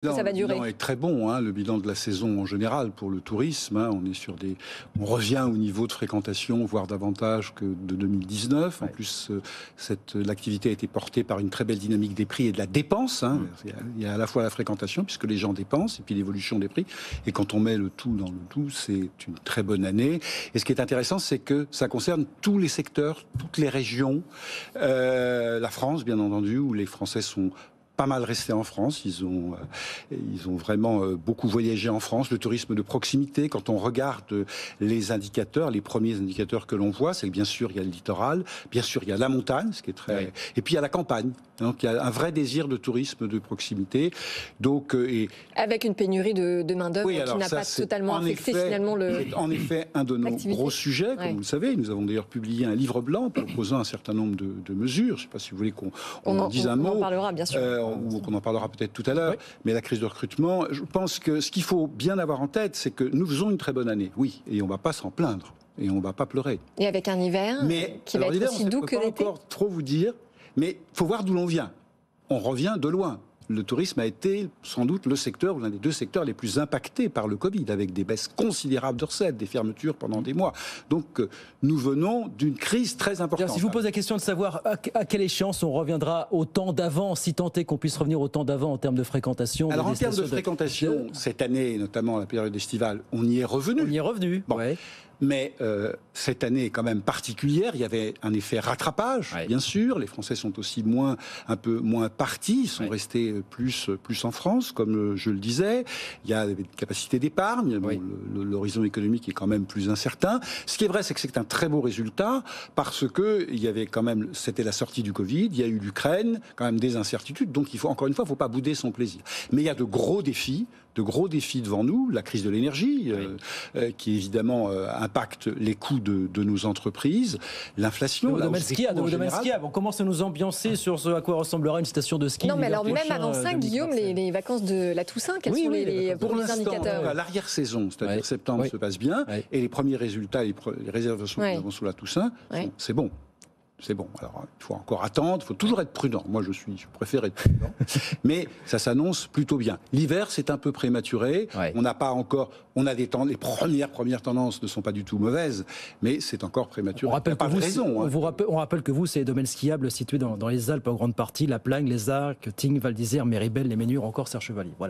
Ça va durer. Le bilan est très bon, hein, le bilan de la saison en général pour le tourisme. Hein, on revient au niveau de fréquentation, voire davantage que de 2019. En plus, l'activité a été portée par une très belle dynamique des prix et de la dépense. Hein. Il y a à la fois la fréquentation, puisque les gens dépensent, et puis l'évolution des prix. Et quand on met le tout dans le tout, c'est une très bonne année. Et ce qui est intéressant, c'est que ça concerne tous les secteurs, toutes les régions. La France, bien entendu, où les Français sont pas mal restés en France, ils ont vraiment beaucoup voyagé en France, le tourisme de proximité. Quand on regarde les indicateurs, les premiers indicateurs que l'on voit, c'est que bien sûr il y a le littoral, bien sûr il y a la montagne, ce qui est très, et puis il y a la campagne. Donc il y a un vrai désir de tourisme de proximité. Donc avec une pénurie de main d'œuvre qui n'a pas totalement affecté finalement le. C'est en effet un de nos gros sujets, comme vous le savez. Nous avons d'ailleurs publié un livre blanc proposant un certain nombre de mesures. Je ne sais pas si vous voulez qu'on en dise un mot. On en parlera bien sûr. Ou qu'on en parlera peut-être tout à l'heure, mais la crise de recrutement, je pense que ce qu'il faut bien avoir en tête, c'est que nous faisons une très bonne année, oui, et on ne va pas s'en plaindre, et on ne va pas pleurer. Et avec un hiver qui va être aussi doux que l'été. Je ne peux pas encore trop vous dire, mais il faut voir d'où l'on vient. On revient de loin. Le tourisme a été sans doute le secteur, ou l'un des deux secteurs les plus impactés par le Covid, avec des baisses considérables de recettes, des fermetures pendant des mois. Donc nous venons d'une crise très importante. Alors, si je vous pose la question de savoir à quelle échéance on reviendra au temps d'avant, si tant est qu'on puisse revenir au temps d'avant en termes de fréquentation. Alors en termes de fréquentation, cette année, notamment la période estivale, on y est revenu. On y est revenu, bon. Mais cette année est quand même particulière. Il y avait un effet rattrapage, bien sûr. Les Français sont aussi un peu moins partis. Ils sont restés plus en France, comme je le disais. Il y a des capacités d'épargne. Bon, l'horizon économique est quand même plus incertain. Ce qui est vrai, c'est que c'est un très beau résultat parce que il y avait quand même, c'était la sortie du Covid. Il y a eu l'Ukraine, quand même des incertitudes. Donc encore une fois, il ne faut pas bouder son plaisir. Mais il y a de gros défis devant nous. La crise de l'énergie, qui évidemment impacte les coûts de nos entreprises, l'inflation, le domaine skiable. On commence à nous ambiancer sur ce à quoi ressemblera une station de ski. Non, mais alors même avant ça, Guillaume, les vacances de la Toussaint, quels sont les indicateurs? L'arrière-saison, c'est-à-dire septembre, se passe bien, et les premiers résultats, les réservations que nous avons sous la Toussaint, c'est bon. C'est bon. Alors, il faut encore attendre. Il faut toujours être prudent. Moi, je préfère être prudent. Mais ça s'annonce plutôt bien. L'hiver, c'est un peu prématuré. On n'a pas encore. On a des temps. Les premières tendances ne sont pas du tout mauvaises, mais c'est encore prématuré. On rappelle on rappelle que vous, c'est les domaines skiables situés dans les Alpes en grande partie, La Plagne, les Arcs, Tignes, Val d'Isère, Méribel, les Ménures, encore Serre-Chevalier. Voilà.